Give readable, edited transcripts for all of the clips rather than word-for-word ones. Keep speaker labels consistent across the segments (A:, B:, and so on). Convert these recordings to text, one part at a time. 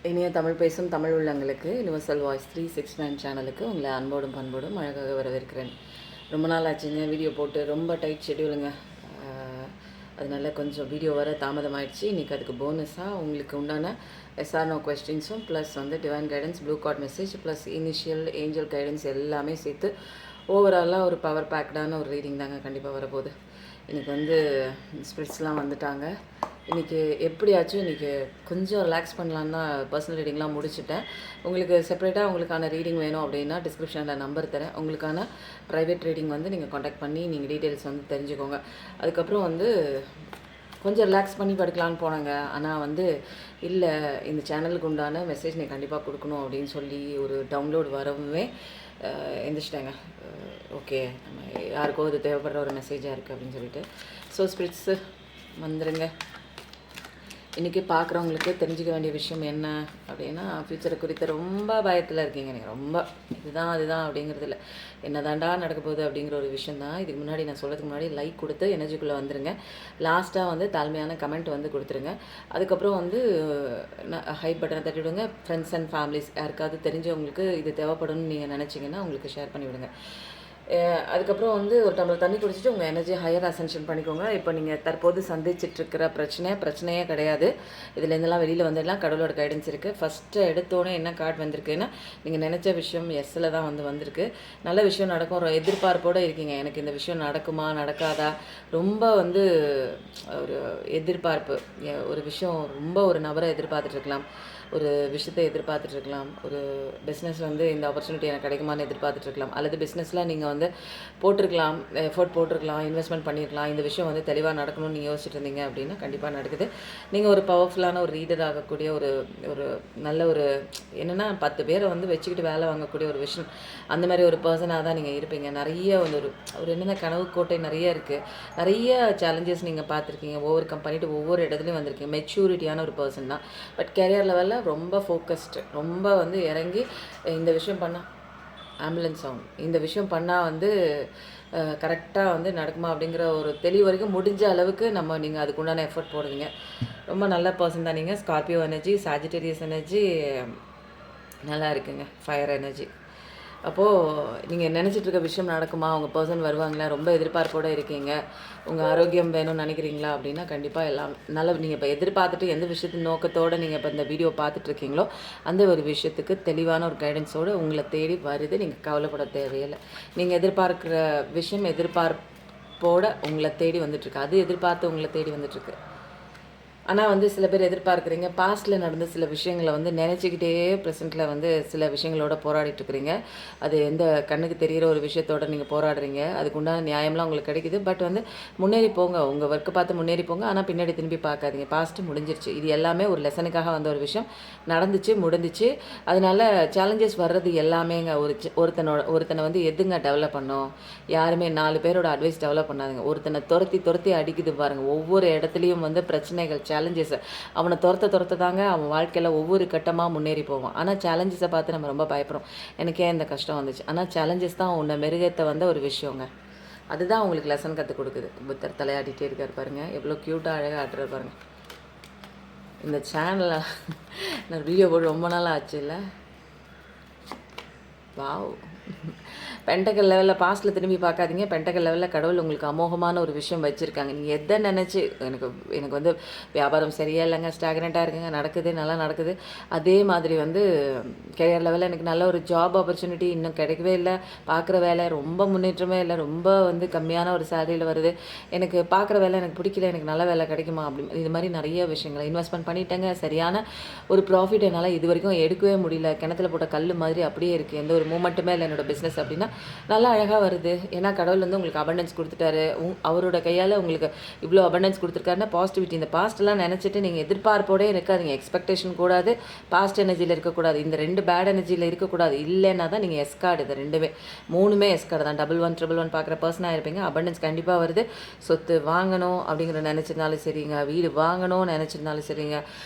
A: இனிய தமிழ் பேசும் தமிழ் உள்ளங்களுக்கு யுனிவர்சல் வாய்ஸ் 369 சேனலுக்கு உங்களை அன்போடும் பண்போடும் அழகாக வரவேற்கிறேன். ரொம்ப நாள் ஆச்சுங்க வீடியோ போட்டு, ரொம்ப டைட் ஷெடியூலுங்க. அதனால கொஞ்சம் வீடியோ வர தாமதமாயிடுச்சு. இன்றைக்கி அதுக்கு போனஸாக உங்களுக்கு உண்டான எஸ்ஆர்னோ கொஸ்டின்ஸும் ப்ளஸ் வந்து divine guidance, blue card message plus initial angel guidance எல்லாமே சேர்த்து ஓவராலாக ஒரு பவர் பேக்டான ஒரு ரீடிங் தாங்க கண்டிப்பாக வரப்போகுது. இன்றைக்கி வந்து ஸ்பிரிட்ஸ்லாம் வந்துட்டாங்க. இன்றைக்கி எப்படியாச்சும் இன்றைக்கி கொஞ்சம் ரிலாக்ஸ் பண்ணலான்னு தான் பர்சனல் ரீடிங்லாம் முடிச்சுட்டேன். உங்களுக்கு செப்பரேட்டாக உங்களுக்கான ரீடிங் வேணும் அப்படின்னா டிஸ்கிரிப்ஷனில் நம்பர் தரேன். உங்களுக்கான ப்ரைவேட் ரீடிங் வந்து நீங்கள் காண்டாக்ட் பண்ணி நீங்கள் டீட்டெயில்ஸ் வந்து தெரிஞ்சுக்கோங்க. அதுக்கப்புறம் வந்து கொஞ்சம் ரிலாக்ஸ் பண்ணி படுக்கலான்னு போனாங்க. ஆனால் வந்து இல்லை, இந்த சேனலுக்கு உண்டான மெசேஜ் நீ கண்டிப்பாக கொடுக்கணும் அப்படின்னு சொல்லி ஒரு டவுன்லோட் வரவே எந்திரிச்சிட்டாங்க. ஓகே, நம்ம யாருக்கோ அது தேவைப்படுற ஒரு மெசேஜாக இருக்குது அப்படின்னு சொல்லிட்டு. ஸோ ஸ்பிரிட்ஸு வந்துடுங்க. இன்றைக்கி பார்க்குறவங்களுக்கு தெரிஞ்சிக்க வேண்டிய விஷயம் என்ன அப்படின்னா, ஃப்யூச்சரை குறித்து ரொம்ப பயத்தில் இருக்கீங்க நீங்கள். ரொம்ப இதுதான் அதுதான் அப்படிங்கிறது இல்லை, என்ன தாண்டா நடக்க போகுது அப்படிங்கிற ஒரு விஷயம் தான். இதுக்கு முன்னாடி நான் சொல்கிறதுக்கு முன்னாடி லைக் கொடுத்து எனர்ஜிக்குள்ளே வந்துடுங்க. லாஸ்ட்டாக வந்து தாழ்மையான கமெண்ட் வந்து கொடுத்துருங்க. அதுக்கப்புறம் வந்து ஹைப் பட்டனை தட்டி விடுங்க. ஃப்ரெண்ட்ஸ் அண்ட் ஃபேமிலிஸ் யாருக்காவது தெரிஞ்சவங்களுக்கு இது தேவைப்படும்னு நீங்கள் நினச்சிங்கன்னா உங்களுக்கு ஷேர் பண்ணிவிடுங்க. அதுக்கப்புறம் வந்து ஒரு டம்ளர் தண்ணி குடிச்சிட்டு உங்கள் எனர்ஜி ஹையர் அசென்ஷன் பண்ணிக்கோங்க. இப்போ நீங்கள் தற்போது சந்திச்சிட்ருக்கிற பிரச்சனையே கிடையாது. இதுலேருந்துலாம் வெளியில் வந்துடலாம். கடவுளோட கைடன்ஸ் இருக்குது. ஃபஸ்ட்டு எடுத்தோன்னே என்ன கார்டு வந்திருக்குன்னா, நீங்கள் நினச்ச விஷயம் எஸ்ஸில் தான் வந்திருக்கு. நல்ல விஷயம் நடக்கும். ஒரு எதிர்பார்ப்போடு இருக்கீங்க. எனக்கு இந்த விஷயம் நடக்குமா நடக்காதா, ரொம்ப வந்து ஒரு எதிர்பார்ப்பு. ஒரு விஷயம் ரொம்ப ஒரு நபரை எதிர்பார்த்துட்ருக்கலாம், ஒரு விஷயத்தை எதிர்பார்த்துட்ருக்கலாம், ஒரு பிஸ்னஸ் வந்து இந்த ஆப்பர்ச்சுனிட்டி எனக்கு கிடைக்குமான்னு எதிர்பார்த்துட்ருக்கலாம், அல்லது பிஸ்னஸில் நீங்கள் வந்து போட்டிருக்கலாம், எஃபோர்ட் போட்டிருக்கலாம், இன்வெஸ்ட்மெண்ட் பண்ணியிருக்கலாம். இந்த விஷயம் வந்து தெளிவாக நடக்கணும்னு நீங்கள் யோசிச்சுட்டு இருந்தீங்க அப்படின்னா கண்டிப்பாக நடக்குது. நீங்கள் ஒரு பவர்ஃபுல்லான ஒரு ரீடர் ஆகக்கூடிய ஒரு நல்ல ஒரு என்னென்னா 10 பேரை வந்து வச்சுக்கிட்டு வேலை வாங்கக்கூடிய ஒரு விஷயம், அந்த மாதிரி ஒரு பர்சனாக தான் நீங்கள் இருப்பீங்க. நிறைய வந்து ஒரு என்னென்ன கனவு கோட்டை நிறைய இருக்குது. நிறைய சேலஞ்சஸ் நீங்கள் பார்த்துருக்கீங்க. ஓவர் கம் பண்ணிவிட்டு ஒவ்வொரு இடத்துலையும் வந்திருக்கீங்க. மெச்சூரிட்டியான ஒரு பர்சன் தான். பட் கேரியர் லெவலில் ரொம்ப ஃபோக்கஸ்டு, ரொம்ப வந்து இறங்கி இந்த விஷயம் பண்ணால் ஆம்புலன்ஸ் சவுண்ட், இந்த விஷயம் பண்ணால் வந்து கரெக்டாக வந்து நடக்குமா அப்படிங்கிற ஒரு தெளிவு வரைக்கும் முடிஞ்ச அளவுக்கு நீங்கள் அதுக்குண்டான எஃபர்ட் போடுவீங்க. ரொம்ப நல்ல பர்சன் தான் நீங்கள். ஸ்கார்பியோ எனர்ஜி, சாஜிட்டேரியஸ் எனர்ஜி நல்லா இருக்குங்க, ஃபயர் எனர்ஜி. அப்போது நீங்கள் நினச்சிட்ருக்க விஷயம் நடக்குமா, உங்கள் பர்சன் வருவாங்களா, ரொம்ப எதிர்பார்ப்போடு இருக்கீங்க, உங்கள் ஆரோக்கியம் வேணும்னு நினைக்கிறீங்களா அப்படின்னா கண்டிப்பாக எல்லாம் நல்ல. நீங்கள் இப்போ எதிர்பார்த்துட்டு எந்த விஷயத்தின் நோக்கத்தோடு நீங்கள் இப்போ இந்த வீடியோ பார்த்துட்ருக்கீங்களோ அந்த ஒரு விஷயத்துக்கு தெளிவான ஒரு கைடன்ஸோடு உங்களை தேடி வருது. நீங்கள் கவலைப்பட தேவையில்லை. நீங்கள் எதிர்பார்க்குற விஷயம் எதிர்பார்ப்போடு உங்களை தேடி வந்துட்டுருக்கு. அது எதிர்பார்த்து உங்களை தேடி வந்துட்டுருக்கு. ஆனால் வந்து சில பேர் எதிர்பார்க்குறீங்க, பாஸ்ட்டில் நடந்த சில விஷயங்களை வந்து நினச்சிக்கிட்டே ப்ரெசென்ட்டில் வந்து சில விஷயங்களோட போராடிட்டுருக்குறீங்க. அது எந்த கண்ணுக்கு தெரிகிற ஒரு விஷயத்தோடு நீங்கள் போராடுறீங்க. அதுக்கு உண்டான நியாயம்லாம் உங்களுக்கு கிடைக்குது. பட் வந்து முன்னேறி போங்க, உங்கள் ஒர்க்கை பார்த்து முன்னேறி போங்க. ஆனால் பின்னாடி திரும்பி பார்க்காதீங்க. பாஸ்ட்டு முடிஞ்சிருச்சு. இது எல்லாமே ஒரு லெசனுக்காக வந்த ஒரு விஷயம், நடந்துச்சு, முடிஞ்சிச்சு. அதனால் சேலஞ்சஸ் வர்றது எல்லாமேங்க ஒருத்தனை வந்து எதுங்க டெவலப் பண்ணோம். யாருமே 4 பேரோட அட்வைஸ் டெவலப் பண்ணாதுங்க. ஒருத்தனை துரத்தி அடிக்குது பாருங்கள். ஒவ்வொரு இடத்துலையும் வந்து பிரச்சனைகள், சேலஞ்சஸ். அவனை துரத்த தாங்க அவன் வாழ்க்கையில் ஒவ்வொரு கட்டமாக முன்னேறி போவான். ஆனால் சேலஞ்சஸை பார்த்து நம்ம ரொம்ப பயப்படுறோம். எனக்கே இந்த கஷ்டம் வந்துச்சு. ஆனால் சேலஞ்சஸ் தான் உன்னை மெருகத்தை வந்த ஒரு விஷயங்க. அதுதான் உங்களுக்கு லெசன் கற்றுக் கொடுக்குது. புத்தர் தலையாட்டிகிட்டே இருக்கார் பாருங்கள், எவ்வளோ க்யூட்டாக அழகாக ஆட்டுறாரு பாருங்கள். இந்த சேனலை நான் வீடியோ போட்டு ரொம்ப நாள் ஆச்சு இல்லை? வாவ். பென்டகல் லெவலில் பாஸ்ட்டில் திரும்பி பார்க்காதீங்க. பென்டகல் லெவலில் கடவுள் உங்களுக்கு அமோகமான ஒரு விஷயம் வச்சுருக்காங்க. நீங்கள் எதை நினச்சி எனக்கு வந்து வியாபாரம் சரியா இல்லைங்க, ஸ்டாக்னண்ட்டாக இருக்குங்க, நடக்குது, நல்லா நடக்குது. அதே மாதிரி வந்து கெரியர் லெவலில் எனக்கு நல்ல ஒரு ஜாப் ஆப்பர்ச்சுனிட்டி இன்னும் கிடைக்கவே இல்லை, பார்க்குற வேலை ரொம்ப முன்னேற்றமே இல்லை, ரொம்ப வந்து கம்மியான ஒரு சேலரியில் வருது, எனக்கு பார்க்குற வேலை எனக்கு பிடிக்கல, எனக்கு நல்ல வேலை கிடைக்குமா அப்படி இது மாதிரி நிறைய விஷயங்கள் இன்வெஸ்ட்மெண்ட் பண்ணிட்டேங்க. சரியான ஒரு ப்ராஃபிட் என்னால் இது வரைக்கும் எடுக்கவே முடியல. கிணத்துல போட்ட கல் மாதிரி அப்படியே இருக்குது. எந்த ஒரு மூமெண்ட்டுமே இல்லை என்னோடய பிஸ்னஸ் அப்படின்னா நல்லா அழகாக வருது. ஏன்னா கடவுள் வந்து உங்களுக்கு அபண்டன்ஸ் கொடுத்துட்டாரு. அவரோட கையால் உங்களுக்கு இவ்வளோ அபண்டன்ஸ் கொடுத்துருக்காருன்னா பாசிட்டிவிட்டி. இந்த பாஸ்ட்லாம் நினச்சிட்டு நீங்கள் எதிர்பார்ப்போடே இருக்காதீங்க. எக்ஸ்பெக்டேஷன் கூடாது, பாஸ்ட் எனர்ஜியில் இருக்கக்கூடாது, இந்த 2 பேட் எனர்ஜியில் இருக்கக்கூடாது. இல்லைன்னா தான் நீங்கள் எஸ்கார்டு. இது 3மே எஸ்கார்டு தான். 1111 பார்க்குற பர்சனாக இருப்பீங்க. அபண்டன்ஸ் கண்டிப்பாக வருது. சொத்து வாங்கணும் அப்படிங்கிற நினச்சிருந்தாலும் சரிங்க, வீடு வாங்கணும்னு நினச்சிருந்தாலும் சரிங்க,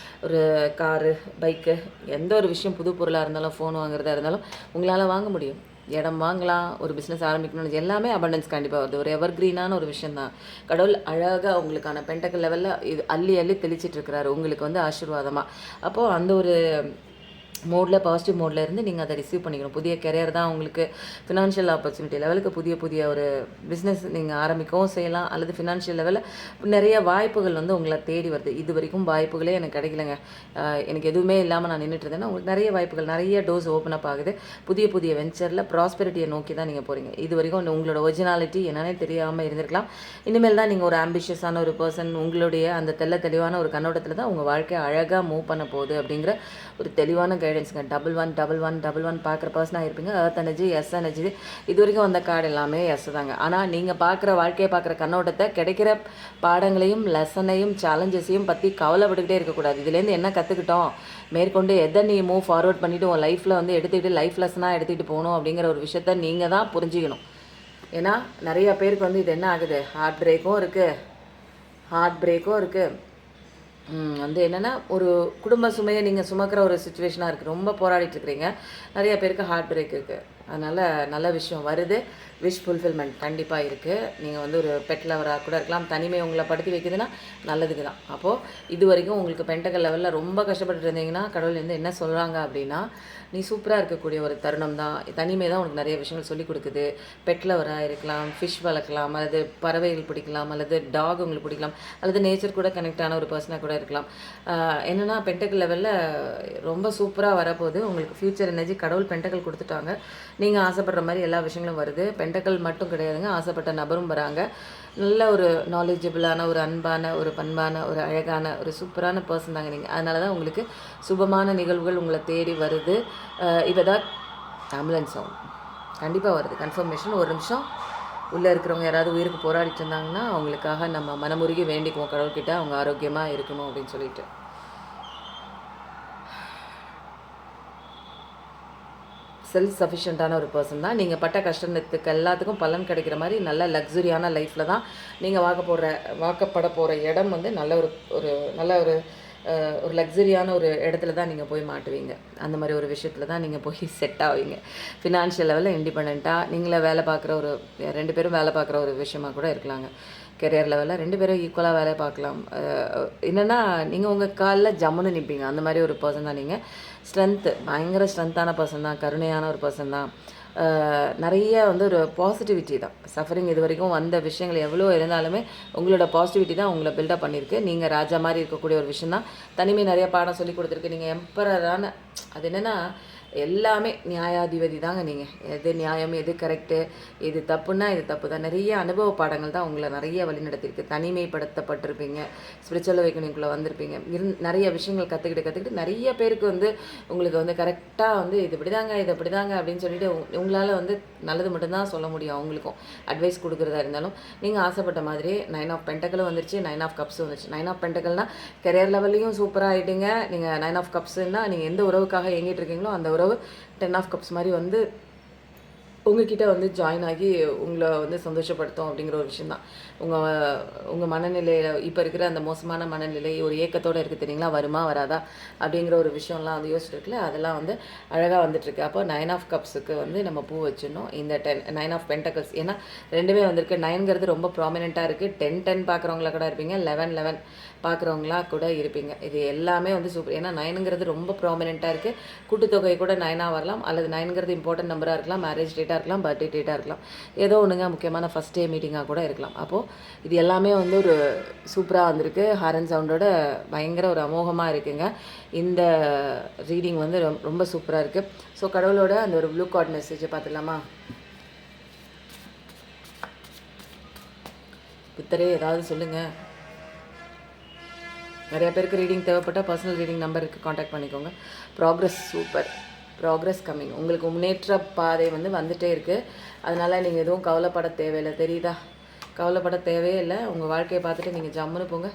A: ஒரு காரு, பைக்கு, எந்த ஒரு விஷயம் புது பொருளாக இருந்தாலும், ஃபோன் வாங்குறதா இருந்தாலும் உங்களால் வாங்க முடியும். இடம் வாங்கலாம், ஒரு பிஸ்னஸ் ஆரம்பிக்கணும்னு எல்லாமே அபண்டன்ஸ் கண்டிப்பாக வருது. ஒரு எவர்க்ரீனான ஒரு விஷயம் தான். கடவுள் அழகாக உங்களுக்கான பென்டக்கல் லெவலில் இது அள்ளி தெளிச்சிட்ருக்கிறாரு உங்களுக்கு வந்து ஆசீர்வாதமாக. அப்போது அந்த ஒரு மோடில் பாசிட்டிவ் மோடில் இருந்து நீங்கள் அதை ரிசீவ் பண்ணிக்கணும். புதிய கெரியர் தான் உங்களுக்கு ஃபினான்ஷியல் ஆப்பர்ச்சுனிட்டி லெவலுக்கு புதிய ஒரு பிஸ்னஸ் நீங்கள் ஆரம்பிக்கவும் செய்யலாம், அல்லது ஃபினான்ஷியல் லெவலில் நிறைய வாய்ப்புகள் வந்து உங்களை தேடி வருது. இது வரைக்கும் வாய்ப்புகளே எனக்கு கிடைக்கலங்க, எனக்கு எதுவுமே இல்லாமல் நான் நின்றுட்டு இருந்தேன்னா உங்களுக்கு நிறைய வாய்ப்புகள், நிறைய டோர்ஸ் ஓப்பன் அப் ஆகுது. புதிய வெஞ்சரில் ப்ராஸ்பெரிட்டியை நோக்கி தான் நீங்கள் போகிறீங்க. இது வரைக்கும் உங்களோட ஒரிஜினாலிட்டி என்னன்னே தெரியாமல் இருந்திருக்கலாம். இனிமேல் தான் நீங்கள் ஒரு ஆம்பிஷியஸான ஒரு பர்சன், உங்களுடைய அந்த தெளிவான ஒரு கண்ணோட்டத்தில் தான் உங்கள் வாழ்க்கையை அழகாக மூவ் பண்ண போகுது அப்படிங்கிற ஒரு தெளிவான கைடன்ஸுங்க. 1111 பார்க்குற பர்சனாக இருப்பீங்க. எர்த் எனர்ஜி, எஸ் எனர்ஜி, இது வரைக்கும் வந்த கார்டு எல்லாமே எஸ் தாங்க. ஆனால் நீங்கள் பார்க்குற வாழ்க்கையை பார்க்குற கண்ணோட்டத்தை, கிடைக்கிற பாடங்களையும் லெசனையும் சேலஞ்சஸையும் பற்றி கவலைப்பட்டுக்கிட்டே இருக்கக்கூடாது. இதுலேருந்து என்ன கற்றுக்கிட்டோம், மேற்கொண்டு எதை நீ மூவ் ஃபார்வர்ட் பண்ணிவிட்டு உன் லைஃப்பில் வந்து எடுத்துக்கிட்டு லைஃப் லெசனாக எடுத்துகிட்டு போகணும் அப்படிங்கிற ஒரு விஷயத்த நீங்கள் தான் புரிஞ்சுக்கணும். ஏன்னா நிறைய பேருக்கு வந்து இது என்ன ஆகுது, ஹார்ட் பிரேக்கும் இருக்குது, வந்து என்னென்னா ஒரு குடும்ப சுமையை நீங்கள் சுமக்கிற ஒரு சுச்சுவேஷனாக இருக்குது. ரொம்ப போராடிட்டுருக்கிறீங்க, நிறைய பேருக்கு ஹார்ட் பிரேக் இருக்குது. அதனால் நல்ல விஷயம் வருது, விஷ் ஃபுல்ஃபில்மெண்ட் கண்டிப்பாக இருக்குது. நீங்கள் வந்து ஒரு பெட் லவராக கூட இருக்கலாம். தனிமை உங்களை படுத்தி வைக்குதுன்னா நல்லதுக்கு தான். அப்போது இது வரைக்கும் உங்களுக்கு பென்டகல் லெவலில் ரொம்ப கஷ்டப்பட்டு இருந்தீங்கன்னா கடவுள் வந்து என்ன சொல்கிறாங்க அப்படின்னா, நீ சூப்பராக இருக்கக்கூடிய ஒரு தருணம் தான். தனிமை தான் உனக்கு நிறைய விஷயங்கள் சொல்லிக் கொடுக்குது. பெட் லவராக இருக்கலாம், ஃபிஷ் வளர்க்கலாம், அல்லது பறவைகள் பிடிக்கலாம், அல்லது டாக் உங்களுக்கு பிடிக்கலாம், அல்லது நேச்சர் கூட கனெக்ட் ஆன ஒரு பர்சனாக கூட இருக்கலாம். என்னென்னா பென்டகல் லெவலில் ரொம்ப சூப்பராக வரப்போகுது. உங்களுக்கு ஃப்யூச்சர் எனர்ஜி கடவுள் பென்டகல் கொடுத்துட்டாங்க. நீங்கள் ஆசைப்படுற மாதிரி எல்லா விஷயங்களும் வருது. பென்டகல் மட்டும் கிடையாதுங்க, ஆசைப்பட்ட நபரும் வராங்க. நல்ல ஒரு நாலேஜபிளான, ஒரு அன்பான, ஒரு பண்பான, ஒரு அழகான, ஒரு சூப்பரான பர்சன் தாங்க நீங்கள். அதனால தான் உங்களுக்கு சுபமான நிகழ்வுகள் உங்களை தேடி வருது. இப்போ தான் ஆம்புலன்ஸ் சவுண்ட் கண்டிப்பாக வருது, கன்ஃபர்மேஷன். ஒரு நிமிஷம். உள்ளே இருக்கிறவங்க யாராவது உயிருக்கு போராடிட்டு இருந்தாங்கன்னா அவங்களுக்காக நம்ம மனமுருகி வேண்டிக்குவோம் கடவுள்கிட்ட, அவங்க ஆரோக்கியமாக இருக்கணும் அப்படின்னு சொல்லிட்டு. செல்ஃப் சஃபிஷியண்ட்டான ஒரு பர்சன் தான். நீங்கள் பட்ட கஷ்டத்துக்கு எல்லாத்துக்கும் பலன் கிடைக்கிற மாதிரி நல்ல லக்ஸுரியான லைஃப்பில் தான் நீங்கள் வாக்கப்பட போகிற இடம் வந்து நல்ல ஒரு லக்ஸுரியான ஒரு இடத்துல தான் நீங்கள் போய் மாட்டுவீங்க. அந்த மாதிரி ஒரு விஷயத்தில் தான் நீங்கள் போய் செட் ஆவீங்க. ஃபினான்ஷியல் லெவலில் இண்டிபெண்ட்டாக நீங்களே வேலை பார்க்குற ஒரு 2 பேரும் வேலை பார்க்குற ஒரு விஷயமாக கூட இருக்கலாங்க. கெரியர் லெவலில் 2 பேரும் ஈக்குவலாக வேலை பார்க்கலாம். என்னென்னா நீங்கள் உங்கள் காலில் ஜம்முன்னு நிற்பீங்க. அந்த மாதிரி ஒரு பர்சன் தான் நீங்கள். பயங்கர ஸ்ட்ரென்த்தான பர்சன் தான், கருணையான ஒரு பர்சன் தான். நிறைய வந்து ஒரு பாசிட்டிவிட்டி தான். சஃபரிங் இது வரைக்கும் வந்த விஷயங்கள் எவ்வளோ இருந்தாலுமே உங்களோட பாசிட்டிவிட்டி தான் உங்களை பில்டப் பண்ணியிருக்கு. நீங்கள் ராஜா மாதிரி இருக்கக்கூடிய ஒரு விஷயம் தான். தனிமை நிறைய பாடம் சொல்லி கொடுத்துருக்கு. நீங்கள் எம்பரரான, அது என்னென்னா எல்லாமே நியாயாதிபதி தாங்க நீங்கள். எது நியாயம், எது கரெக்டு, இது தப்புன்னா இது தப்பு தான். நிறைய அனுபவ பாடங்கள் தான் உங்களை நிறைய வழிநடத்திருக்கு. தனிமைப்படுத்தப்பட்டிருப்பீங்க, ஸ்பிரிச்சுவல் அவேக்கனிங்குள்ளே வந்திருப்பீங்க. நிறைய விஷயங்கள் கற்றுக்கிட்டு நிறைய பேருக்கு வந்து உங்களுக்கு வந்து கரெக்டாக வந்து இது இப்படி தாங்க அப்படின்னு சொல்லிட்டு உங்களால் வந்து நல்லது மட்டும்தான் சொல்ல முடியும். அவங்களுக்கும் அட்வைஸ் கொடுக்குறதா இருந்தாலும் நீங்கள் ஆசைப்பட்ட மாதிரி 9 ஆஃப் பென்டக்கிளும் வந்துருச்சு, 9 ஆஃப் கப்ஸும் வந்துருச்சு. 9 ஆஃப் பென்டக்கிள்னால் கெரியர் லெவல்லையும் சூப்பராக ஆகிட்டீங்க. நீங்கள் 9 ஆஃப் கப்ஸுன்னா நீங்கள் எந்த உறவுக்காக இயங்கிட்டு இருக்கீங்களோ அந்த உறவு 10 ஆஃப் கப்ஸ் மாதிரி வந்து உங்ககிட்ட வந்து ஜாயின் ஆகி உங்களை வந்து சந்தோஷப்படுத்தும் அப்படிங்கிற ஒரு விஷயந்தான். உங்கள் மனநிலையில் இப்போ இருக்கிற அந்த மோசமான மனநிலை ஒரு ஏக்கத்தோடு இருக்குது தெரியுங்களா, வருமா வராதா அப்படிங்கிற ஒரு விஷயம்லாம் வந்து யோசிச்சுட்டு இருக்குல்ல, அதெல்லாம் வந்து அழகாக வந்துட்டுருக்கு. அப்போ 9 ஆஃப் கப்ஸுக்கு வந்து நம்ம பூ வச்சிடணும். இந்த 9 ஆஃப் பென்டக்கிள்ஸ், ஏன்னா 2மே வந்திருக்கு. 9ங்கிறது ரொம்ப ப்ராமினெண்ட்டாக இருக்குது. 10 பார்க்குறவங்களா கூட இருப்பீங்க, 11 பார்க்குறவங்களா கூட இருப்பீங்க. இது எல்லாமே வந்து சூப்பர். ஏன்னா 9ங்கிறது ரொம்ப ப்ராமினெண்ட்டாக இருக்குது. கூட்டுத்தொகை கூட 9ஆக வரலாம், அல்லது 9ங்கிறது இம்பார்ட்டன்ட் நம்பராக இருக்கலாம், மேரேஜ் டேட்டாக இருக்கலாம், பர்த்டே டேட்டாக இருக்கலாம், ஏதோ ஒன்றுங்க முக்கியமான ஃபஸ்ட் டே மீட்டிங்காக கூட இருக்கலாம். அப்போது இது எல்லாமே வந்து ஒரு சூப்பராக வந்திருக்கு. ஹாரன் சவுண்டோட பயங்கர ஒரு அமோகமாக இருக்குங்க. இந்த ரீடிங் வந்து ரொம்ப சூப்பராக இருக்குது. ஸோ கடவுளோட அந்த ஒரு ப்ளூ கார்ட் மெசேஜை பார்த்துடலாமா? புத்தரே ஏதாவது சொல்லுங்கள். நிறைய பேருக்கு ரீடிங் தேவைப்பட்டால் பர்சனல் ரீடிங் நம்பருக்கு காண்டாக்ட் பண்ணிக்கோங்க. Progress super, progress coming. உங்களுக்கு முன்னேற்ற பாதை வந்து வந்துகிட்டே இருக்குது. அதனால் நீங்கள் எதுவும் கவலைப்பட தேவையில்லை. தெரியுதா? கவலைப்பட தேவையே இல்லை. உங்கள் வாழ்க்கையை பார்த்துட்டு நீங்கள் ஜம்முன்னு போங்க.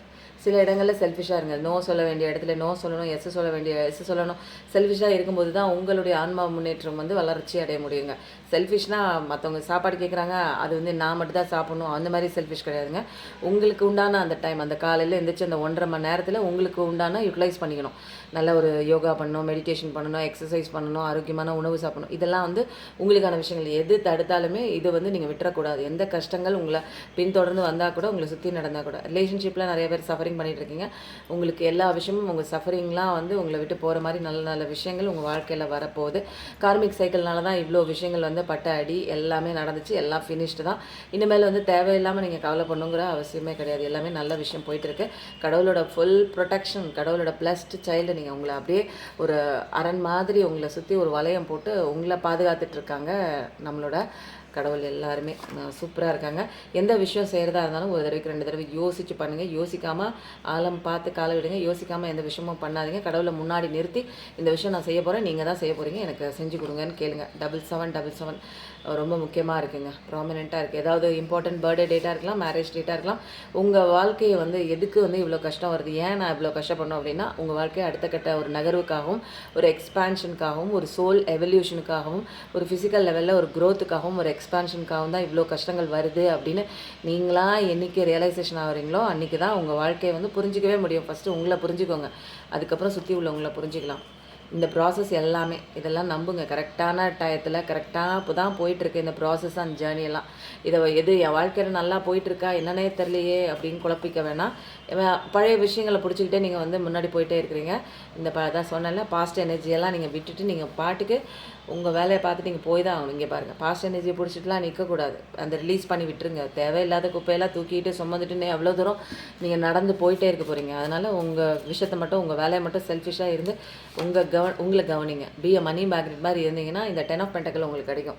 A: சில இடங்களில் செல்ஃபிஷாக இருங்க. நோ சொல்ல வேண்டிய இடத்துல நோ சொல்லணும், எஸ் சொல்ல வேண்டிய எஸ் சொல்லணும். செல்ஃபிஷாக இருக்கும்போது தான் உங்களுடைய ஆன்மா முன்னேற்றம் வந்து வளர்ச்சி அடைய முடியுங்க. செல்ஃபிஷ்னால் மற்றவங்க சாப்பாடு கேட்குறாங்க, அது வந்து நான் மட்டும் தான் சாப்பிட்ணும், அந்த மாதிரி செல்ஃபிஷ் கிடையாதுங்க. உங்களுக்கு உண்டான அந்த டைம், அந்த காலையில் எழுந்திரிச்சு அந்த 1.5 மணி நேரத்தில் உங்களுக்கு உண்டான யூட்டிலைஸ் பண்ணிக்கணும். நல்ல ஒரு யோகா பண்ணணும், மெடிடேஷன் பண்ணணும், எக்ஸசைஸ் பண்ணணும், ஆரோக்கியமான உணவு சாப்பிடணும். இதெல்லாம் வந்து உங்களுக்கான விஷயங்கள். எது தடுத்தாலுமே இது வந்து நீங்கள் விட்டுறக்கூடாது. எந்த கஷ்டங்கள் உங்களை பின்தொடர்ந்து வந்தால் கூட, உங்களை சுற்றி நடந்தால் கூட. ரிலேஷன்ஷிப்பில் நிறைய பேர் சஃபரிங் சஃபரிங் பண்ணிகிட்ருக்கீங்க. உங்களுக்கு எல்லா விஷயமும் உங்கள் சஃபரிங்லாம் வந்து உங்களை விட்டு போகிற மாதிரி நல்ல நல்ல விஷயங்கள் உங்கள் வாழ்க்கையில் வரப்போகுது. கார்மிக் சைக்கிள்னால தான் இவ்வளோ விஷயங்கள் வந்து பட்ட அடி எல்லாமே நடந்துச்சு, எல்லாம் ஃபினிஷ்டு தான். இனிமேல் வந்து தேவையில்லாமல் நீங்கள் கவலை பண்ணுங்கிற அவசியமே கிடையாது. எல்லாமே நல்ல விஷயம் போயிட்டுருக்கு. கடவுளோட ஃபுல் ப்ரொடெக்ஷன், கடவுளோட பிளஸ்டு சைல்டு. நீங்கள் உங்களை அப்படியே ஒரு அரண் மாதிரி உங்களை சுற்றி ஒரு வளையம் போட்டு உங்களை பாதுகாத்துட்ருக்காங்க நம்மளோட கடவுள். எல்லாருமே சூப்பராக இருக்காங்க. எந்த விஷயம் செய்கிறதா இருந்தாலும் ஒரு தடவைக்கு 2 தடவை யோசித்து பண்ணுங்கள். யோசிக்காமல் ஆழம் பார்த்து காலை விடுங்க. யோசிக்காமல் எந்த விஷயமும் பண்ணாதீங்க. கடவுளை முன்னாடி நிறுத்தி இந்த விஷயம் நான் செய்ய போகிறேன், நீங்கள் தான் செய்ய போகிறீங்க, எனக்கு செஞ்சு கொடுங்கன்னு கேளுங்க. 7777 ரொம்ப முக்கியமாக இருக்குங்க, ப்ராமினெண்ட்டாக இருக்குது. ஏதாவது இம்பார்ட்டன்ட் பர்த்டே டேட்டாக இருக்கலாம், மேரேஜ் டேட்டாக இருக்கலாம். உங்கள் வாழ்க்கையை வந்து எதுக்கு வந்து இவ்வளோ கஷ்டம் வருது, ஏன் நான் இவ்வளோ கஷ்டப்படணும் அப்படின்னா உங்கள் வாழ்க்கையை அடுத்த கட்ட ஒரு நகர்வுக்காகவும் ஒரு எக்ஸ்பான்ஷனுக்காகவும் ஒரு சோல் எவல்யூஷனுக்காகவும் ஒரு ஃபிசிக்கல் லெவலில் ஒரு க்ரோத்துக்காகவும் ஒரு எக்ஸ்பான்ஷனுக்காகவும் தான் இவ்வளோ கஷ்டங்கள் வருது அப்படின்னு நீங்களாக என்றைக்கு ரியலைசேஷன் ஆகிறீங்களோ அன்றைக்கி தான் உங்கள் வாழ்க்கையை வந்து புரிஞ்சிக்கவே முடியும். ஃபஸ்ட்டு உங்களை புரிஞ்சுக்கோங்க, அதுக்கப்புறம் சுற்றி உள்ளவங்களை புரிஞ்சிக்கலாம். இந்த ப்ராசஸ் எல்லாமே இதெல்லாம் நம்புங்க. கரெக்டான டயத்தில் கரெக்டாக இப்போ தான் போயிட்டுருக்கு இந்த ப்ராசஸ் அண்ட் ஜேர்னியெல்லாம். இதை எது என் வாழ்க்கையில் நல்லா போயிட்டுருக்கா என்னன்னே தெரியலையே அப்படின்னு குழப்பிக்க வேணாம். பழைய விஷயங்களை பிடிச்சிக்கிட்டே நீங்கள் வந்து முன்னாடி போயிட்டே இருக்கிறீங்க. இந்த அதான் சொன்னேன்ல, பாஸ்ட் எனர்ஜியெல்லாம் நீங்கள் விட்டுட்டு நீங்கள் பாட்டுக்கு உங்கள் வேலையை பார்த்துட்டு நீங்கள் போய் தான் ஆகணும். இங்கே பாருங்கள், பாஸ்ட் எனர்ஜியை பிடிச்சிட்டுலாம் நிற்கக்கூடாது. அந்த ரிலீஸ் பண்ணி விட்டுருங்க. தேவையில்லாத குப்பையெல்லாம் தூக்கிட்டு சுமந்துட்டுன்னு எவ்வளோ தூரம் நீங்கள் நடந்து போயிட்டே இருக்க போகிறீங்க. அதனால் உங்கள் விஷயத்தை மட்டும் உங்கள் வேலையை மட்டும் செல்ஃபிஷாக இருந்து உங்களை கவனிங்க. பி அ மணி மேக்னெட் மாதிரி இருந்தீங்கன்னா இந்த 10 ஆஃப் பென்டக்கிள் உங்களுக்கு கிடைக்கும்.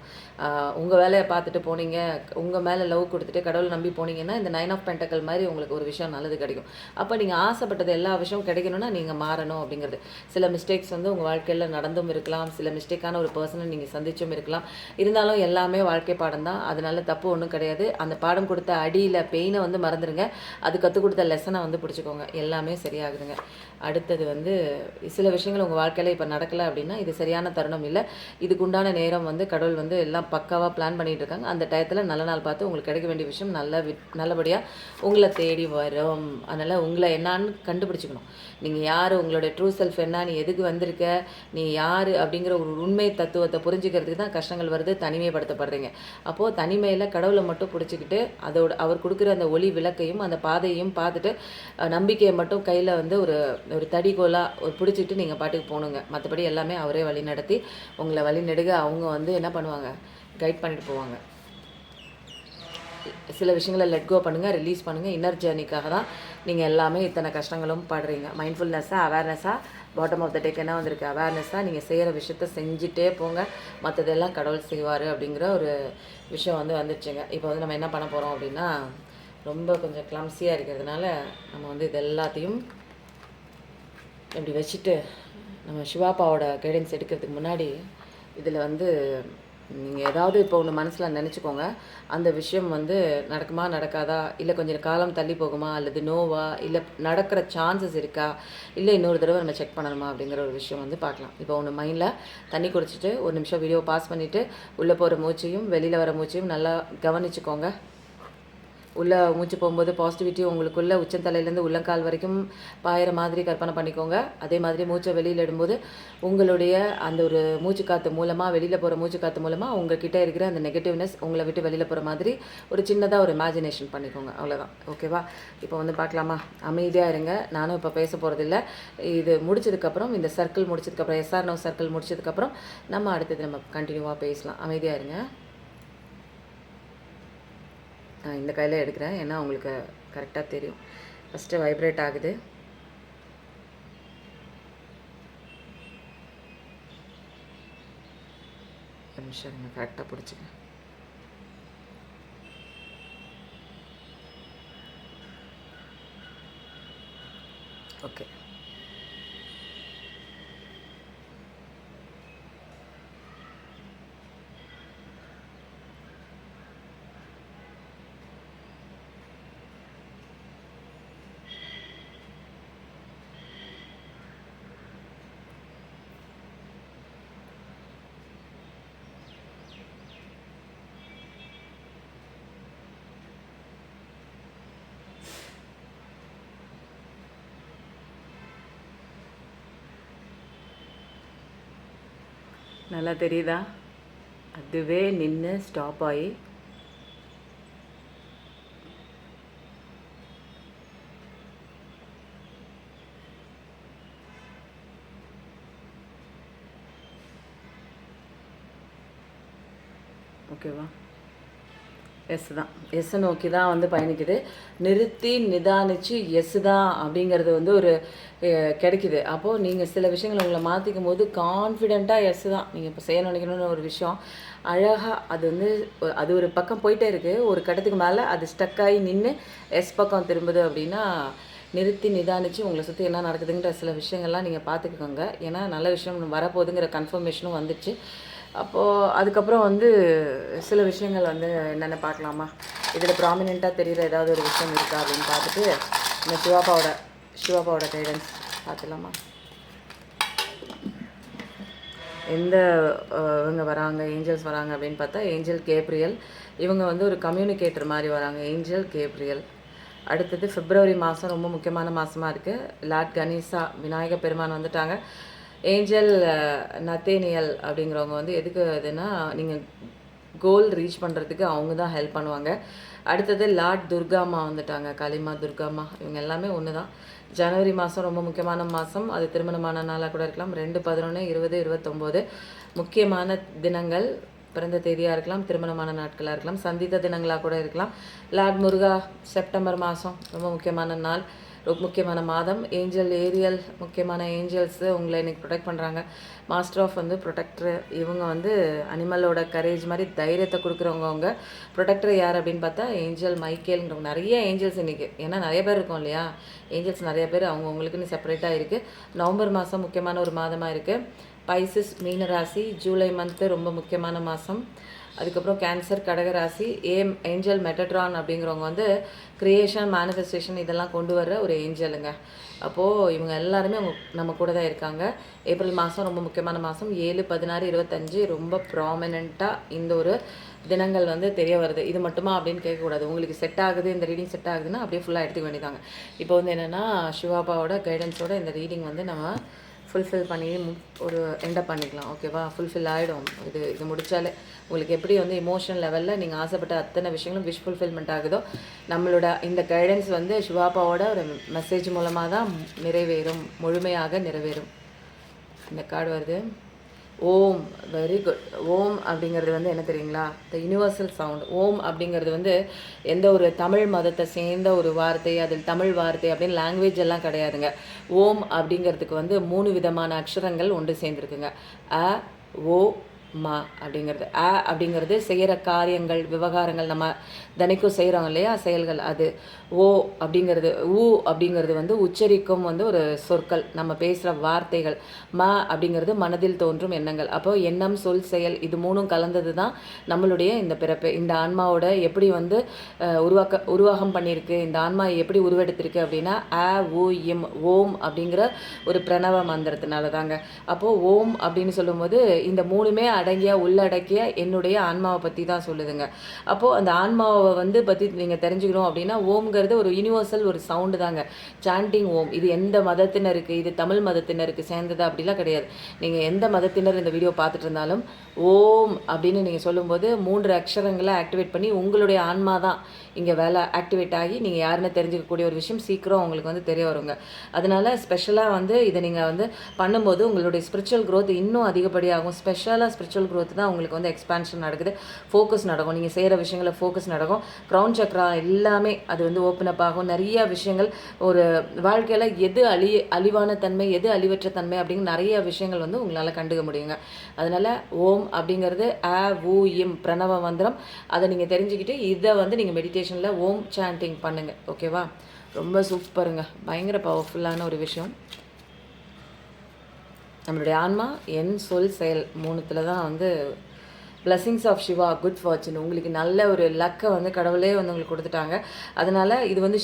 A: உங்கள் வேலையை பார்த்துட்டு போனீங்க, உங்கள் மேலே லவ் கொடுத்துட்டு கடவுளை நம்பி போனீங்கன்னா இந்த 9 ஆஃப் பென்டக்கிள் மாதிரி உங்களுக்கு ஒரு விஷயம் நல்லது கிடைக்கும். அப்போ நீங்கள் ஆசைப்பட்டது எல்லா விஷயமும் கிடைக்கணும்னா நீங்கள் மாறணும் அப்படிங்கிறது. சில மிஸ்டேக்ஸ் வந்து உங்கள் வாழ்க்கையில் நடந்தும் இருக்கலாம், சில மிஸ்டேக்கான ஒரு பர்சனை நீங்கள் சந்திச்சும் இருக்கலாம். இருந்தாலும் எல்லாமே வாழ்க்கை பாடம் தான், அதனால தப்பு ஒன்றும் கிடையாது. அந்த பாடம் கொடுத்த அடியில் பெயினை வந்து மறந்துடுங்க, அது கற்றுக் கொடுத்த லெசனை வந்து பிடிச்சிக்கோங்க, எல்லாமே சரியாகுதுங்க. அடுத்தது வந்து சில விஷயங்கள் உங்கள் வாழ்க்கையில் இப்போ நடக்கலை அப்படின்னா இது சரியான தருணம் இல்லை. இதுக்குண்டான நேரம் வந்து கடவுள் வந்து எல்லாம் பக்காவாக பிளான் பண்ணிகிட்டு இருக்காங்க. அந்த டயத்தில் நல்ல நாள் பார்த்து உங்களுக்கு கிடைக்க வேண்டிய விஷயம் நல்லபடியாக உங்களை தேடி வரும். அதனால் உங்களை என்னான்னு கண்டுபிடிச்சிக்கணும். நீங்கள் யார், உங்களுடைய ட்ரூ செல்ஃப் என்ன, நீ எதுக்கு வந்திருக்க, நீ யார் அப்படிங்கிற ஒரு உண்மை தத்துவத்தை புரிஞ்சுக்கிறதுக்கு தான் கஷ்டங்கள் வருது, தனிமைப்படுத்தப்படுறீங்க. அப்போது தனிமையில் கடவுளை மட்டும் பிடிச்சிக்கிட்டு அவர் கொடுக்குற அந்த ஒளி விளக்கையும் அந்த பாதையையும் பார்த்துட்டு நம்பிக்கையை மட்டும் கையில் வந்து ஒரு தடிகோலாக ஒரு பிடிச்சிட்டு நீங்கள் பாட்டுக்கு போகணுங்க. மற்றபடி எல்லாமே அவரே வழி நடத்தி உங்களை வழி நெடுக அவங்க வந்து என்ன பண்ணுவாங்க, கைட் பண்ணிட்டு போவாங்க. சில விஷயங்களை லெட் கோ பண்ணுங்கள், ரிலீஸ் பண்ணுங்கள். இன்னர் ஜேர்னிக்காக தான் நீங்கள் எல்லாமே இத்தனை கஷ்டங்களும் படுறீங்க. மைண்ட்ஃபுல்னஸ்ஸாக அவேர்னஸாக பாட்டம் ஆஃப் த டேக் என்ன வந்திருக்கு, அவேர்னஸாக நீங்கள் செய்கிற விஷயத்த செஞ்சுட்டே போங்க, மற்றதெல்லாம் கடவுள் செய்வார் அப்படிங்கிற ஒரு விஷயம் வந்து வந்துடுச்சுங்க. இப்போ வந்து நம்ம என்ன பண்ண போகிறோம் அப்படின்னா, ரொம்ப கொஞ்சம் கிளம்ஸியாக இருக்கிறதுனால நம்ம வந்து இது எல்லாத்தையும் இப்படி வச்சுட்டு நம்ம சிவாப்பாவோட கைடன்ஸ் எடுக்கிறதுக்கு முன்னாடி இதில் வந்து நீங்கள் ஏதாவது இப்போ ஒன்று மனசில் நினச்சிக்கோங்க. அந்த விஷயம் வந்து நடக்குமா நடக்காதா, இல்லை கொஞ்சம் காலம் தள்ளி போகுமா, அல்லது நோவா, இல்லை நடக்கிற சான்சஸ் இருக்கா, இல்லை இன்னொரு தடவை நம்ம செக் பண்ணணுமா அப்படிங்கிற ஒரு விஷயம் வந்து பார்க்கலாம். இப்போ ஒன்று மைண்டில் தண்ணி குடிச்சிட்டு ஒரு நிமிஷம் வீடியோ பாஸ் பண்ணிவிட்டு உள்ளே போகிற மூச்சையும் வெளியில் வர மூச்சையும் நல்லா கவனிச்சுக்கோங்க. உள்ளே மூச்சு போகும்போது பாசிட்டிவிட்டி உங்களுக்குள்ளே உச்சந்தலையிலேருந்து உள்ளங்கால் வரைக்கும் பாயிற மாதிரி கற்பனை பண்ணிக்கோங்க. அதே மாதிரி மூச்சை வெளியில் இடும்போது உங்களுடைய அந்த ஒரு மூச்சு காற்று மூலமாக, வெளியில் போகிற மூச்சு காற்று மூலமாக உங்கள்கிட்ட இருக்கிற அந்த நெகட்டிவ்னஸ் உங்களை விட்டு வெளியில் போகிற மாதிரி ஒரு சின்னதாக ஒரு இமேஜினேஷன் பண்ணிக்கோங்க. அவ்வளோதான். ஓகேவா? இப்போ வந்து பார்க்கலாமா? அமைதியாக இருங்க. நானும் இப்போ பேச போகிறதில்ல. இது முடிச்சதுக்கப்புறம், இந்த சர்க்கிள் முடிச்சதுக்கப்புறம், எஸ்ஆர் நோ சர்க்கிள் முடிச்சதுக்கப்புறம் நம்ம அடுத்தது நம்ம கண்டினியூவாக பேசலாம். அமைதியாக இருங்க. இந்த கையில் எடுக்கிறேன், ஏன்னா உங்களுக்கு கரெக்டாக தெரியும். ஃபஸ்ட்டு வைப்ரேட் ஆகுது. ஒரு நிமிஷம் இருங்க, கரெக்டாக பிடிச்சிங்க. ஓகே. நல்லா தெரியுதா? அதுவே நின்று ஸ்டாப் ஆகி ஓகேவா? எஸ் தான். எஸ்ஸை நோக்கி தான் வந்து பயணிக்குது. நிறுத்தி நிதானித்து எஸ் தான் அப்படிங்கிறது வந்து ஒரு கிடைக்குது. அப்போது நீங்கள் சில விஷயங்களை உங்களை மாற்றிக்கும் போது கான்ஃபிடெண்ட்டாக எஸ் தான் நீங்கள் இப்போ செய்ய நினைக்கணும்னு ஒரு விஷயம் அழகாக அது வந்து அது ஒரு பக்கம் போயிட்டே இருக்குது. ஒரு கட்டத்துக்கு மேலே அது ஸ்டக்காகி நின்று எஸ் பக்கம் திரும்புது அப்படின்னா நிறுத்தி நிதானித்து உங்களை சுற்றி என்ன நடக்குதுங்கிற சில விஷயங்கள்லாம் நீங்கள் பார்த்துக்கோங்க. ஏன்னா நல்ல விஷயம் வரப்போகுதுங்கிற கன்ஃபர்மேஷனும் வந்துச்சு. அப்போது அதுக்கப்புறம் வந்து சில விஷயங்கள் வந்து என்னென்ன பார்க்கலாமா, இதில் ப்ராமினெண்ட்டாக தெரிகிற ஏதாவது ஒரு விஷயம் இருக்கா அப்படின்னு பார்த்துட்டு இந்த சிவாப்பாவோட கைடன்ஸ் பார்த்துலாமா. எந்த இவங்க வராங்க, ஏஞ்சல்ஸ் வராங்க அப்படின்னு பார்த்தா ஏஞ்சல் கேப்ரியல். இவங்க வந்து ஒரு கம்யூனிகேட்டர் மாதிரி வராங்க, ஏஞ்சல் கேப்ரியல். அடுத்தது பிப்ரவரி மாதம் ரொம்ப முக்கியமான மாதமாக இருக்குது. லார்ட் கணேசா விநாயக பெருமான் வந்துட்டாங்க. ஏஞ்சல் நத்தேனியல் அப்படிங்கிறவங்க வந்து எதுக்கு இதுன்னா நீங்கள் கோல் ரீச் பண்ணுறதுக்கு அவங்க தான் ஹெல்ப் பண்ணுவாங்க. அடுத்தது லார்ட் துர்காமா வந்துட்டாங்க, காளிமா துர்காமா. இவங்க எல்லாமே ஒன்று தான். ஜனவரி மாதம் ரொம்ப முக்கியமான மாதம். அது திருமணமான நாளாக கூட இருக்கலாம். 2, 11, 20, 29 முக்கியமான தினங்கள். பிறந்த தேதியாக இருக்கலாம், திருமணமான நாட்களாக இருக்கலாம், சந்தித்த தினங்களாக கூட இருக்கலாம். லார்ட் முருகா செப்டம்பர் மாதம் ரொம்ப முக்கியமான நாள், ரொம்ப முக்கியமான மாதம். ஏஞ்சல் ஏரியல் முக்கியமான ஏஞ்சல்ஸு உங்களை இன்றைக்கி ப்ரொடெக்ட் பண்ணுறாங்க. மாஸ்டர் ஆஃப் வந்து ப்ரொடெக்டரு. இவங்க வந்து அனிமலோட கரேஜ் மாதிரி தைரியத்தை கொடுக்குறவங்க. அவங்க ப்ரொடெக்டர் யார் அப்படின்னு பார்த்தா ஏஞ்சல் மைக்கேல்ன்றவங்க. நிறைய ஏஞ்சல்ஸ் இன்றைக்கி, ஏன்னா நிறைய பேர் இருக்கும் இல்லையா, ஏஞ்சல்ஸ் நிறைய பேர் அவங்கவுங்களுக்குன்னு செப்பரேட்டாக இருக்குது. நவம்பர் மாதம் முக்கியமான ஒரு மாதமாக இருக்குது. பைசஸ் மீனராசி ஜூலை மந்த்து ரொம்ப முக்கியமான மாதம். அதுக்கப்புறம் கேன்சர் கடகராசி. ஏஞ்சல் மெட்டட்ரான் அப்படிங்கிறவங்க வந்து க்ரியேஷன் மேனிஃபெஸ்டேஷன் இதெல்லாம் கொண்டு வர்ற ஒரு ஏஞ்சலுங்க. அப்போது இவங்க எல்லாருமே நம்ம கூட தான் இருக்காங்க. ஏப்ரல் மாதம் ரொம்ப முக்கியமான மாதம். 7, 16, 25 ரொம்ப ப்ராமினெண்ட்டாக இந்த ஒரு தினங்கள் வந்து தெரிய வருது. இது மட்டுமா அப்படின்னு கேட்கக்கூடாது. உங்களுக்கு செட் ஆகுது, இந்த ரீடிங் செட் ஆகுதுன்னா அப்படியே ஃபுல்லாக எடுத்துக்க வேண்டியதாங்க. இப்போ வந்து என்னென்னா சிவாபாவோட கைடன்ஸோட இந்த ரீடிங் வந்து நம்ம ஃபுல்ஃபில் பண்ணி ஒரு எண்டப் பண்ணிக்கலாம். ஓகேவா? ஃபுல்ஃபில் ஆகிடும். இது முடித்தாலே உங்களுக்கு எப்படி வந்து இமோஷனல் லெவலில் நீங்கள் ஆசைப்பட்ட அத்தனை விஷயங்களும் விஷ் ஃபுல்ஃபில்மெண்ட் ஆகுதோ, நம்மளோட இந்த கைடன்ஸ் வந்து சிவாப்பாவோட ஒரு மெசேஜ் மூலமாக தான் நிறைவேறும், முழுமையாக நிறைவேறும். இந்த கார்டு வருது. ஓம். Very good. ஓம் அப்படிங்கிறது வந்து என்ன தெரியுங்களா, த யூனிவர்சல் சவுண்ட். ஓம் அப்படிங்கிறது வந்து எந்த ஒரு தமிழ் மதத்தை சேர்ந்த ஒரு வார்த்தை, அதில் தமிழ் வார்த்தை அப்படின்னு லாங்குவேஜ் எல்லாம் கிடையாதுங்க. ஓம் அப்படிங்கிறதுக்கு வந்து 3 விதமான அக்ஷரங்கள் ஒன்று சேர்ந்துருக்குங்க. அ, ஓ, மா அப்படிங்கிறது. அப்படிங்கிறது செய்கிற காரியங்கள், விவகாரங்கள், நம்ம தினைக்கும் செய்கிறோம் இல்லையா செயல்கள், அது. ஓ அப்படிங்கிறது, ஊ அப்படிங்கிறது வந்து உச்சரிக்கும் வந்து ஒரு சொற்கள், நம்ம பேசுகிற வார்த்தைகள். ம அப்படிங்கிறது மனதில் தோன்றும் எண்ணங்கள். அப்போது எண்ணம், சொல், செயல் இது 3ம் கலந்தது தான் நம்மளுடைய இந்த பிறப்பு. இந்த ஆன்மாவோட எப்படி வந்து உருவாகம் பண்ணியிருக்கு, இந்த ஆன்மா எப்படி உருவெடுத்திருக்கு அப்படின்னா உ, இம், ஓம் அப்படிங்கிற ஒரு பிரணவ மந்திரத்தினால தாங்க. அப்போது ஓம் அப்படின்னு சொல்லும்போது இந்த 3மே உள்ளடக்கிய என்னுடைய ஆன்மாவை பற்றி தான் சொல்லுதுங்க. அப்போது அந்த ஆன்மாவை வந்து பற்றி நீங்கள் தெரிஞ்சுக்கணும் அப்படின்னா ஓம்ங்கிறது ஒரு யூனிவர்சல் ஒரு சவுண்டு தாங்க. சாண்டிங் ஓம். இது எந்த மதத்தினருக்கு, இது தமிழ் மதத்தினருக்கு சேர்ந்தது அப்படிலாம் கிடையாது. நீங்கள் எந்த மதத்தினர் இந்த வீடியோ பார்த்துட்டு இருந்தாலும் ஓம் அப்படின்னு நீங்கள் சொல்லும்போது 3 அக்ஷரங்களை ஆக்டிவேட் பண்ணி உங்களுடைய ஆன்மா தான் இங்கே வேலை ஆக்டிவேட் ஆகி நீங்கள் யாருன்னு தெரிஞ்சுக்கக்கூடிய ஒரு விஷயம் சீக்கிரம் உங்களுக்கு வந்து தெரிய வருங்க. அதனால் ஸ்பெஷலாக வந்து இதை நீங்கள் வந்து பண்ணும்போது உங்களுடைய ஸ்பிரிச்சுவல் க்ரோத் இன்னும் அதிகப்படியாகும். ஸ்பெஷலாக ஸ்பிரிச்சுவல் க்ரோத் தான் உங்களுக்கு வந்து எக்ஸ்பான்ஷன் நடக்குது, ஃபோக்கஸ் நடக்கும். நீங்கள் செய்கிற விஷயங்களை ஃபோக்கஸ் நடக்கும். க்ரௌன் சக்ரா எல்லாமே அது வந்து ஓப்பன் அப் ஆகும். நிறைய விஷயங்கள் ஒரு வாழ்க்கையில் எது அழிவான தன்மை, எது அழிவற்ற தன்மை அப்படிங்கிற நிறைய விஷயங்கள் வந்து உங்களால் கண்டுக்க முடியுங்க. அதனால் ஓம் அப்படிங்கிறது உ, இம் பிரணவ மந்திரம். அதை நீங்கள் தெரிஞ்சுக்கிட்டு இதை வந்து நீங்கள் மெடிடேஷனில் ஓம் சாண்டிங் பண்ணுங்கள். ஓகேவா? ரொம்ப சூப்பருங்க. பயங்கர பவர்ஃபுல்லான ஒரு விஷயம். நம்மளுடைய ஆன்மா என் சொல் செயல் 3த்துல தான் வந்து blessings of Shiva, good fortune, உங்களுக்கு நல்ல ஒரு லக்கை வந்து கடவுளே வந்து உங்களுக்கு கொடுத்துட்டாங்க. அதனால் இது வந்து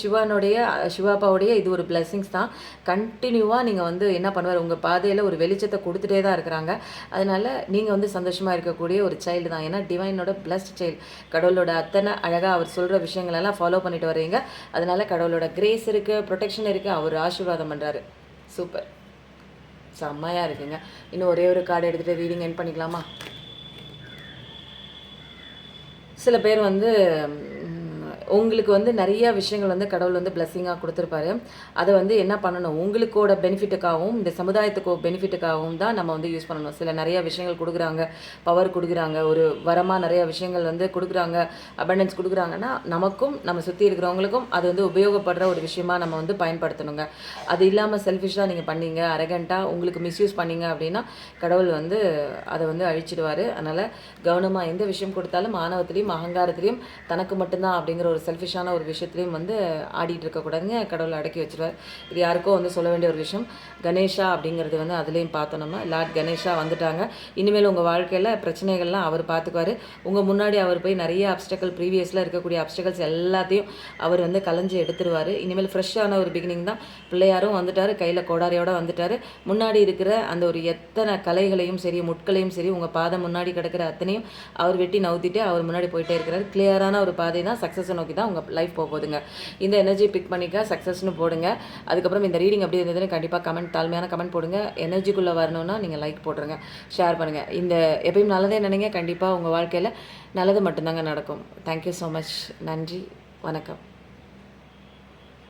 A: சிவாப்பாவுடைய இது ஒரு பிளஸிங்ஸ் தான். கண்டினியூவாக நீங்கள் வந்து என்ன பண்ணுவார், உங்கள் பாதையில் ஒரு வெளிச்சத்தை கொடுத்துட்டே தான் இருக்கிறாங்க. அதனால் நீங்கள் வந்து சந்தோஷமாக இருக்கக்கூடிய ஒரு சைல்டு தான். ஏன்னா டிவைனோட பிளஸ்ட் சைல்டு. கடவுளோட அத்தனை அழகாக அவர் சொல்கிற விஷயங்களெல்லாம் ஃபாலோ பண்ணிட்டு வரீங்க. அதனால் கடவுளோட கிரேஸ் இருக்குது, ப்ரொடெக்ஷன் இருக்குது, அவர் ஆசீர்வாதம் பண்ணுறாரு. சூப்பர், செம்மையாக இருக்குங்க. இன்னும் ஒரே ஒரு கார்டு எடுத்துகிட்டு ரீடிங் எண்ட் பண்ணிக்கலாமா? சில பேர் வந்து உங்களுக்கு வந்து நிறைய விஷயங்கள் வந்து கடவுள் வந்து பிளெஸ்ஸிங்காக கொடுத்துருப்பாரு. அதை வந்து என்ன பண்ணணும், உங்களுக்கோட பெனிஃபிட்டுக்காகவும் இந்த சமுதாயத்துக்கு பெனிஃபிட்டுக்காகவும் தான் நம்ம வந்து யூஸ் பண்ணணும். சில நிறைய விஷயங்கள் கொடுக்குறாங்க, பவர் கொடுக்குறாங்க, ஒரு வரமாக நிறைய விஷயங்கள் வந்து கொடுக்குறாங்க, அபண்டன்ஸ் கொடுக்குறாங்கன்னா நமக்கும் நம்ம சுற்றி இருக்கிறவங்களுக்கும் அது வந்து உபயோகப்படுற ஒரு விஷயமா நம்ம வந்து பயன்படுத்தணுங்க. அது இல்லாமல் செல்ஃபிஷாக நீங்கள் பண்ணீங்க, அரகண்ட்டாக உங்களுக்கு மிஸ்யூஸ் பண்ணீங்க அப்படின்னா கடவுள் வந்து அதை வந்து அழிச்சிடுவார். அதனால் கவனமாக எந்த விஷயம் கொடுத்தாலும் ஆணவத்திலையும் அகங்காரத்திலையும் தனக்கு மட்டும்தான் அப்படிங்கிற ஒரு செல்ஃபிஷான ஒரு விஷயத்துலையும் வந்து ஆடிட்டு இருக்கக்கூடாதுங்க. கடவுளை அடக்கி வச்சுருவார். இது யாருக்கோ வந்து சொல்ல வேண்டிய ஒரு விஷயம். கணேஷா அப்படிங்கிறது வந்து அதுலேயும் பார்த்தோம் நம்ம. லார்ட் கணேஷா வந்துட்டாங்க. இனிமேல் உங்கள் வாழ்க்கையில் பிரச்சனைகள்லாம் அவர் பார்த்துக்குவார். உங்கள் முன்னாடி அவர் போய் நிறைய அப்டக்கல், ப்ரீவியஸில் இருக்கக்கூடிய அப்டக்கல்ஸ் எல்லாத்தையும் அவர் வந்து கலைஞ்சு எடுத்துருவார். இனிமேல் ஃப்ரெஷ்ஷான ஒரு பிகினிங் தான். பிள்ளையாரும் வந்துட்டார், கையில் கோடாரியோடு வந்துட்டார். முன்னாடி இருக்கிற அந்த ஒரு எத்தனை கலைகளையும் சரி, முட்களையும் சரி, உங்கள் பாதம் முன்னாடி கிடக்கிற அத்தனையும் அவர் வெட்டி நவுத்திட்டு அவர் முன்னாடி போயிட்டே இருக்கிறார். கிளியரான ஒரு பாதை தான், சக்ஸஸை நோக்கி தான் உங்கள் லைஃப் போகுதுங்க. இந்த எனர்ஜி பிக் பண்ணிக்க, சக்ஸஸ்னு போடுங்க. அதுக்கப்புறம் இந்த ரீடிங் அப்படி இருந்ததுன்னு கண்டிப்பாக கமெண்ட், தாழ்மையான கமெண்ட் போடுங்க. எனர்ஜிக்குள்ளே வரணும்னா நீங்கள் லைக் போட்டுருங்க, ஷேர் பண்ணுங்கள். இந்த எப்பயும் நல்லதே நினைங்க, கண்டிப்பாக உங்கள் வாழ்க்கையில் நல்லது மட்டும்தாங்க நடக்கும். Thank you so much. நன்றி, வணக்கம்.